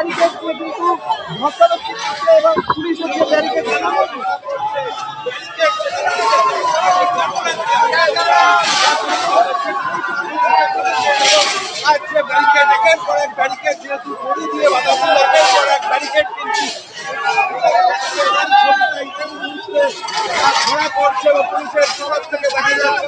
Barricade দিয়ে কিন্তু ধস্তাধস্তি করছে এবং পুলিশ হচ্ছে ব্যারিকেড আজকে ব্যারিকেড একের পর এক ব্যারিকেড যেহেতু দড়ি দিয়ে বাধা ছিল একের পর এক ব্যারিকেড কিন্তু ধরা পড়ছে এবং পুলিশের তরফ থেকে দেখা যাচ্ছে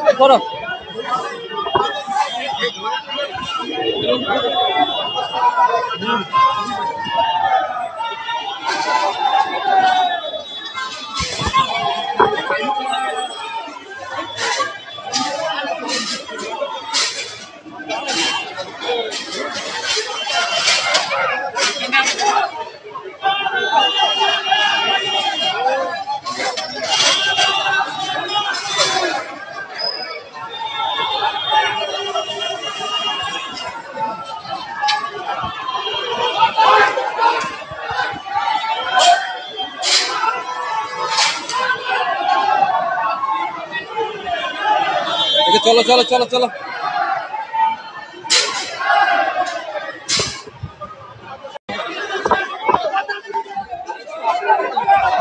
चलो चलो चलो चलो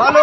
hello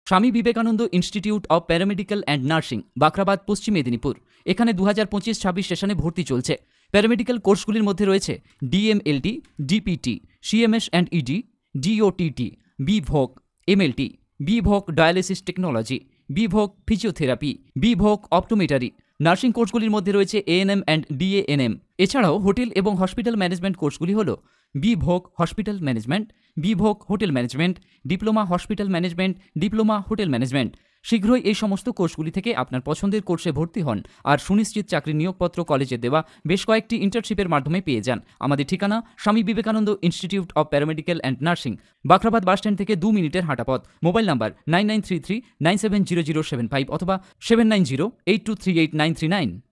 Swami Vivekananda institute of paramedical and nursing Bakhrabad পশ্চিম মেদিনীপুর এখানে 2025-26 সেশনে ভর্তি চলছে। প্যারামেডিক্যাল কোর্সগুলির মধ্যে রয়েছে DMLT, DPT, CMS and ED, DOTT, BVoc, MLT, BVoc dialysis technology, BVoc physiotherapy, BVoc optometry. Nursing কোর্সগুলির মধ্যে রয়েছে এএনএম অ্যান্ড ডিএএনএম। এছাড়াও হোটেল এবং হসপিটাল ম্যানেজমেন্ট কোর্সগুলি হল BVoc hospital management, BVoc hotel management, diploma hospital management, diploma hotel management. শীঘ্রই এই সমস্ত কোর্সগুলি থেকে আপনার পছন্দের কোর্সে ভর্তি হন আর সুনিশ্চিত চাকরির নিয়োগপত্র কলেজে দেওয়া বেশ কয়েকটি ইন্টার্নশিপের মাধ্যমে পেয়ে যান। আমাদের ঠিকানা Swami Vivekananda institute of paramedical and nursing, Bakhrabad bus stand থেকে 2 মিনিটের হাঁটা পথ। মোবাইল নাম্বার 9933970075 অথবা 7908238939।